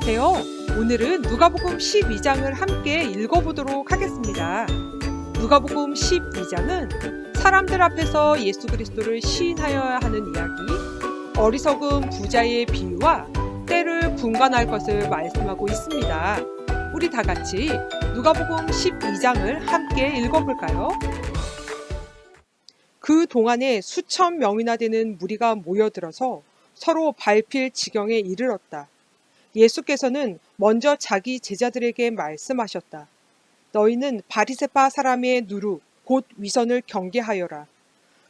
안녕하세요. 오늘은 누가복음 12장을 함께 읽어보도록 하겠습니다. 누가복음 12장은 사람들 앞에서 예수 그리스도를 시인하여야 하는 이야기, 어리석은 부자의 비유와 때를 분간할 것을 말씀하고 있습니다. 우리 다 같이 누가복음 12장을 함께 읽어볼까요? 그 동안에 수천 명이나 되는 무리가 모여들어서 서로 밟힐 지경에 이르렀다. 예수께서는 먼저 자기 제자들에게 말씀하셨다. 너희는 바리새파 사람의 누룩, 곧 위선을 경계하여라.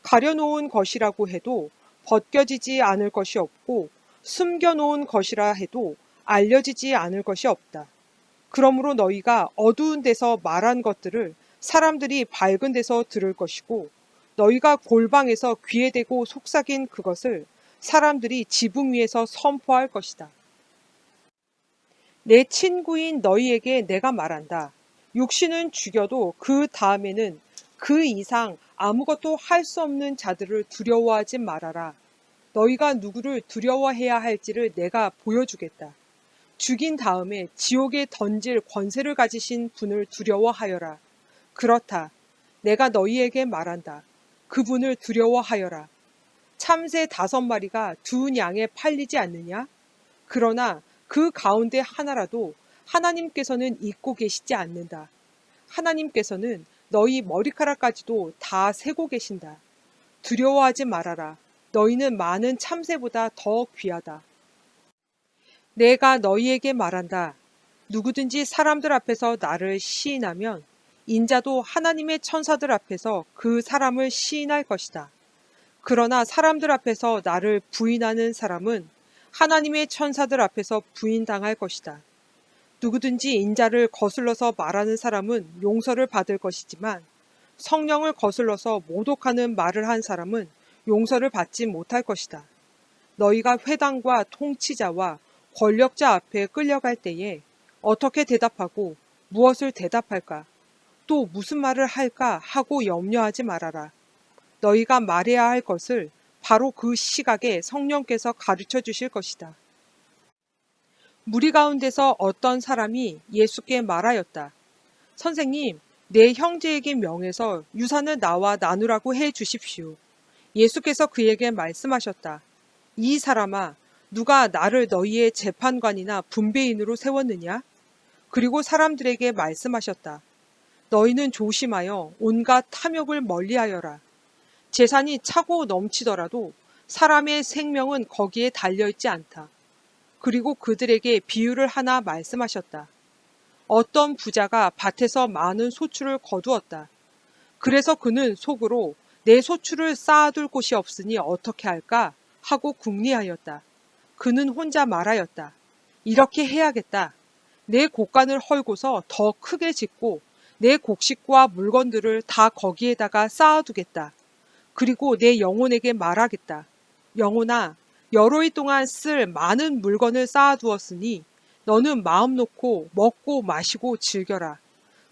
가려놓은 것이라고 해도 벗겨지지 않을 것이 없고 숨겨놓은 것이라 해도 알려지지 않을 것이 없다. 그러므로 너희가 어두운 데서 말한 것들을 사람들이 밝은 데서 들을 것이고 너희가 골방에서 귀에 대고 속삭인 그것을 사람들이 지붕 위에서 선포할 것이다. 내 친구인 너희에게 내가 말한다. 육신은 죽여도 그 다음에는 그 이상 아무것도 할 수 없는 자들을 두려워하지 말아라. 너희가 누구를 두려워해야 할지를 내가 보여주겠다. 죽인 다음에 지옥에 던질 권세를 가지신 분을 두려워하여라. 그렇다. 내가 너희에게 말한다. 그분을 두려워하여라. 참새 5마리가 두 양에 팔리지 않느냐? 그러나 그 가운데 하나라도 하나님께서는 잊고 계시지 않는다. 하나님께서는 너희 머리카락까지도 다 세고 계신다. 두려워하지 말아라. 너희는 많은 참새보다 더 귀하다. 내가 너희에게 말한다. 누구든지 사람들 앞에서 나를 시인하면 인자도 하나님의 천사들 앞에서 그 사람을 시인할 것이다. 그러나 사람들 앞에서 나를 부인하는 사람은 하나님의 천사들 앞에서 부인당할 것이다. 누구든지 인자를 거슬러서 말하는 사람은 용서를 받을 것이지만 성령을 거슬러서 모독하는 말을 한 사람은 용서를 받지 못할 것이다. 너희가 회당과 통치자와 권력자 앞에 끌려갈 때에 어떻게 대답하고 무엇을 대답할까? 또 무슨 말을 할까 하고 염려하지 말아라. 너희가 말해야 할 것을 바로 그 시각에 성령께서 가르쳐 주실 것이다. 무리 가운데서 어떤 사람이 예수께 말하였다. 선생님, 내 형제에게 명해서 유산을 나와 나누라고 해 주십시오. 예수께서 그에게 말씀하셨다. 이 사람아, 누가 나를 너희의 재판관이나 분배인으로 세웠느냐? 그리고 사람들에게 말씀하셨다. 너희는 조심하여 온갖 탐욕을 멀리하여라. 재산이 차고 넘치더라도 사람의 생명은 거기에 달려있지 않다. 그리고 그들에게 비유를 하나 말씀하셨다. 어떤 부자가 밭에서 많은 소출을 거두었다. 그래서 그는 속으로 내 소출을 쌓아둘 곳이 없으니 어떻게 할까 하고 궁리하였다. 그는 혼자 말하였다. 이렇게 해야겠다. 내 곡간을 헐고서 더 크게 짓고 내 곡식과 물건들을 다 거기에다가 쌓아두겠다. 그리고 내 영혼에게 말하겠다. 영혼아, 여러 해 동안 쓸 많은 물건을 쌓아두었으니 너는 마음 놓고 먹고 마시고 즐겨라.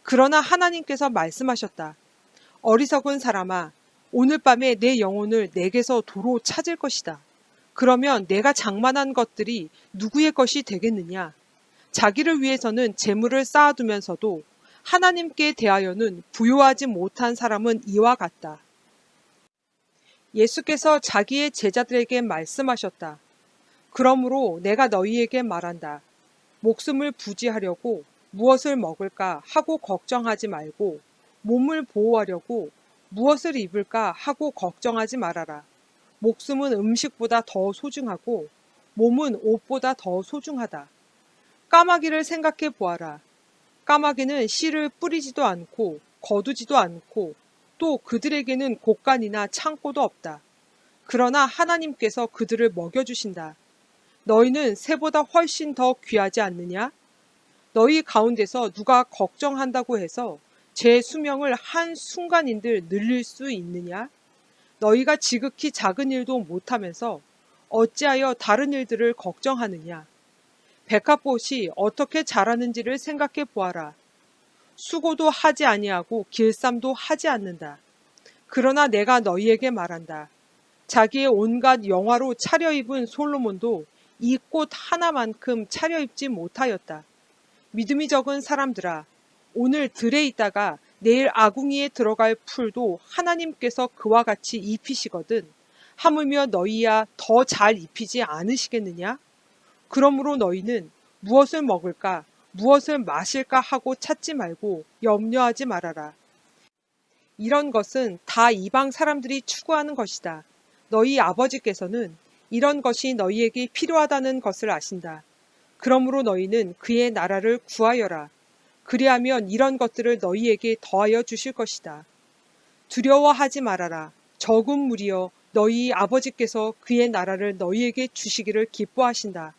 그러나 하나님께서 말씀하셨다. 어리석은 사람아, 오늘 밤에 내 영혼을 내게서 도로 찾을 것이다. 그러면 내가 장만한 것들이 누구의 것이 되겠느냐? 자기를 위해서는 재물을 쌓아두면서도 하나님께 대하여는 부요하지 못한 사람은 이와 같다. 예수께서 자기의 제자들에게 말씀하셨다. 그러므로 내가 너희에게 말한다. 목숨을 부지하려고 무엇을 먹을까 하고 걱정하지 말고 몸을 보호하려고 무엇을 입을까 하고 걱정하지 말아라. 목숨은 음식보다 더 소중하고 몸은 옷보다 더 소중하다. 까마귀를 생각해 보아라. 까마귀는 씨를 뿌리지도 않고 거두지도 않고 또 그들에게는 곡간이나 창고도 없다. 그러나 하나님께서 그들을 먹여주신다. 너희는 새보다 훨씬 더 귀하지 않느냐? 너희 가운데서 누가 걱정한다고 해서 제 수명을 한순간인들 늘릴 수 있느냐? 너희가 지극히 작은 일도 못하면서 어찌하여 다른 일들을 걱정하느냐? 백합꽃이 어떻게 자라는지를 생각해 보아라. 수고도 하지 아니하고 길쌈도 하지 않는다. 그러나 내가 너희에게 말한다. 자기의 온갖 영화로 차려입은 솔로몬도 이 꽃 하나만큼 차려입지 못하였다. 믿음이 적은 사람들아, 오늘 들에 있다가 내일 아궁이에 들어갈 풀도 하나님께서 그와 같이 입히시거든 하물며 너희야 더 잘 입히지 않으시겠느냐? 그러므로 너희는 무엇을 먹을까, 무엇을 마실까 하고 찾지 말고 염려하지 말아라. 이런 것은 다 이방 사람들이 추구하는 것이다. 너희 아버지께서는 이런 것이 너희에게 필요하다는 것을 아신다. 그러므로 너희는 그의 나라를 구하여라. 그리하면 이런 것들을 너희에게 더하여 주실 것이다. 두려워하지 말아라. 적은 무리여 너희 아버지께서 그의 나라를 너희에게 주시기를 기뻐하신다.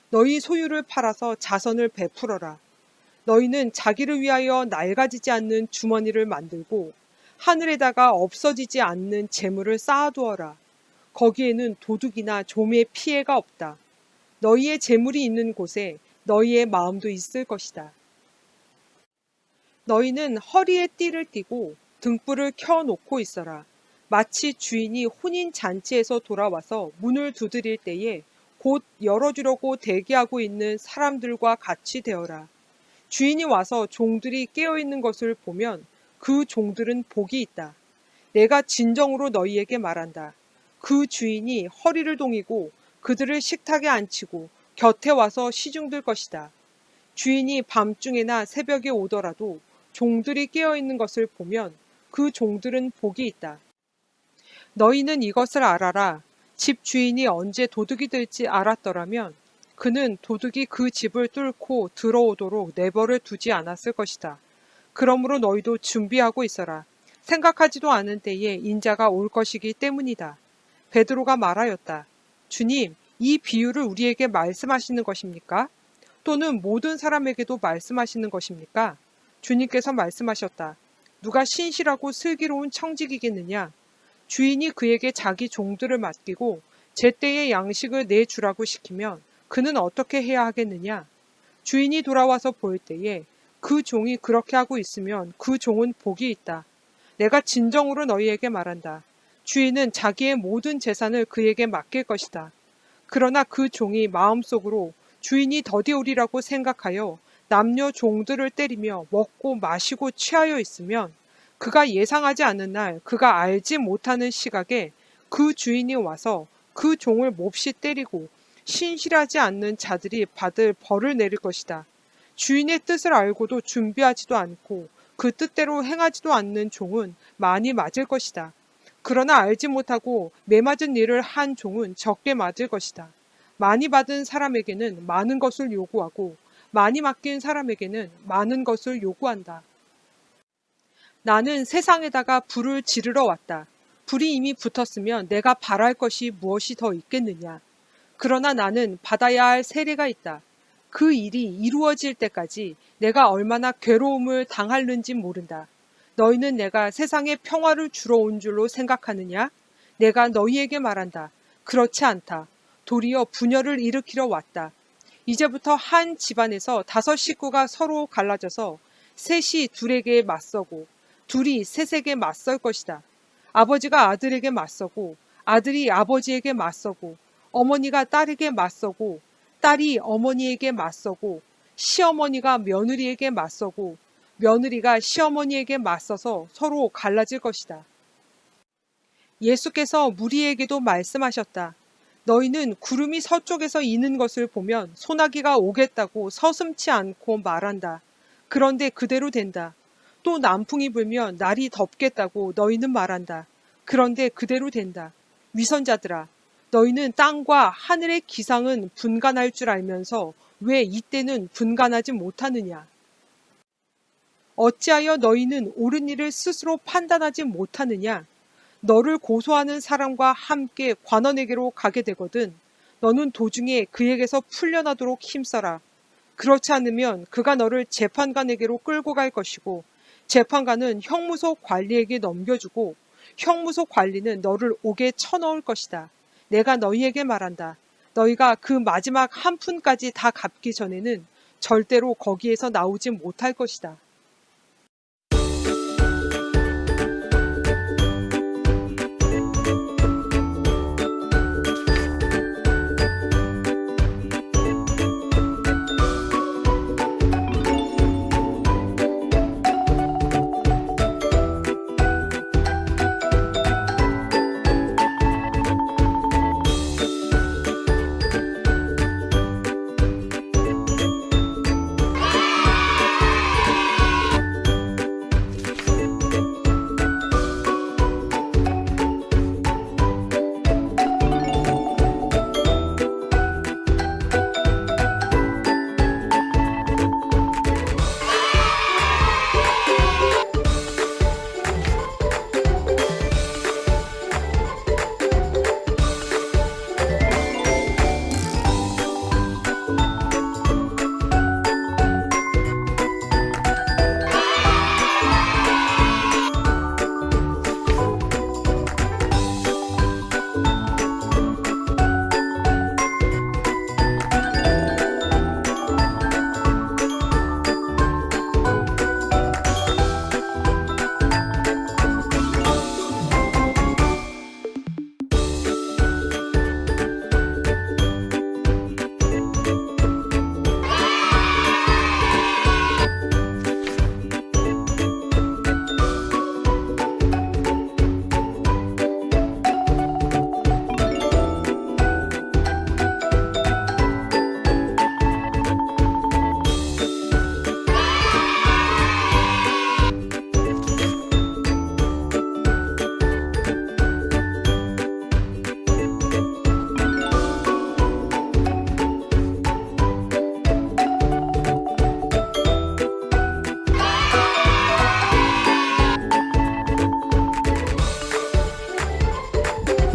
너희 소유를 팔아서 자선을 베풀어라. 너희는 자기를 위하여 낡아지지 않는 주머니를 만들고 하늘에다가 없어지지 않는 재물을 쌓아두어라. 거기에는 도둑이나 좀의 피해가 없다. 너희의 재물이 있는 곳에 너희의 마음도 있을 것이다. 너희는 허리에 띠를 띠고 등불을 켜놓고 있어라. 마치 주인이 혼인 잔치에서 돌아와서 문을 두드릴 때에 곧 열어주려고 대기하고 있는 사람들과 같이 되어라. 주인이 와서 종들이 깨어있는 것을 보면 그 종들은 복이 있다. 내가 진정으로 너희에게 말한다. 그 주인이 허리를 동이고 그들을 식탁에 앉히고 곁에 와서 시중들 것이다. 주인이 밤중에나 새벽에 오더라도 종들이 깨어있는 것을 보면 그 종들은 복이 있다. 너희는 이것을 알아라. 집 주인이 언제 도둑이 될지 알았더라면 그는 도둑이 그 집을 뚫고 들어오도록 내버려 두지 않았을 것이다. 그러므로 너희도 준비하고 있어라. 생각하지도 않은 때에 인자가 올 것이기 때문이다. 베드로가 말하였다. 주님, 이 비유를 우리에게 말씀하시는 것입니까? 또는 모든 사람에게도 말씀하시는 것입니까? 주님께서 말씀하셨다. 누가 신실하고 슬기로운 청직이겠느냐? 주인이 그에게 자기 종들을 맡기고 제때에 양식을 내주라고 시키면 그는 어떻게 해야 하겠느냐? 주인이 돌아와서 볼 때에 그 종이 그렇게 하고 있으면 그 종은 복이 있다. 내가 진정으로 너희에게 말한다. 주인은 자기의 모든 재산을 그에게 맡길 것이다. 그러나 그 종이 마음속으로 주인이 더디오리라고 생각하여 남녀 종들을 때리며 먹고 마시고 취하여 있으면 그가 예상하지 않은 날 그가 알지 못하는 시각에 그 주인이 와서 그 종을 몹시 때리고 신실하지 않는 자들이 받을 벌을 내릴 것이다. 주인의 뜻을 알고도 준비하지도 않고 그 뜻대로 행하지도 않는 종은 많이 맞을 것이다. 그러나 알지 못하고 매맞은 일을 한 종은 적게 맞을 것이다. 많이 받은 사람에게는 많은 것을 요구하고 많이 맡긴 사람에게는 많은 것을 요구한다. 나는 세상에다가 불을 지르러 왔다. 불이 이미 붙었으면 내가 바랄 것이 무엇이 더 있겠느냐. 그러나 나는 받아야 할 세례가 있다. 그 일이 이루어질 때까지 내가 얼마나 괴로움을 당하는지 모른다. 너희는 내가 세상에 평화를 주러 온 줄로 생각하느냐? 내가 너희에게 말한다. 그렇지 않다. 도리어 분열을 일으키러 왔다. 이제부터 한 집안에서 5 식구가 서로 갈라져서 셋이 둘에게 맞서고 둘이 셋에게 맞설 것이다. 아버지가 아들에게 맞서고 아들이 아버지에게 맞서고 어머니가 딸에게 맞서고 딸이 어머니에게 맞서고 시어머니가 며느리에게 맞서고 며느리가 시어머니에게 맞서서 서로 갈라질 것이다. 예수께서 무리에게도 말씀하셨다. 너희는 구름이 서쪽에서 이는 것을 보면 소나기가 오겠다고 서슴지 않고 말한다. 그런데 그대로 된다. 또 남풍이 불면 날이 덥겠다고 너희는 말한다. 그런데 그대로 된다. 위선자들아, 너희는 땅과 하늘의 기상은 분간할 줄 알면서 왜 이때는 분간하지 못하느냐? 어찌하여 너희는 옳은 일을 스스로 판단하지 못하느냐? 너를 고소하는 사람과 함께 관원에게로 가게 되거든 너는 도중에 그에게서 풀려나도록 힘써라. 그렇지 않으면 그가 너를 재판관에게로 끌고 갈 것이고 재판관은 형무소 관리에게 넘겨주고 형무소 관리는 너를 옥에 쳐넣을 것이다. 내가 너희에게 말한다. 너희가 그 마지막 한 푼까지 다 갚기 전에는 절대로 거기에서 나오지 못할 것이다.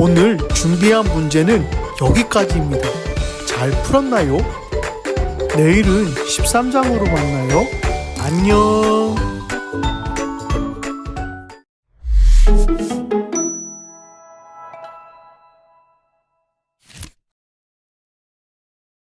오늘 준비한 문제는 여기까지입니다. 잘 풀었나요? 내일은 13장으로 만나요. 안녕.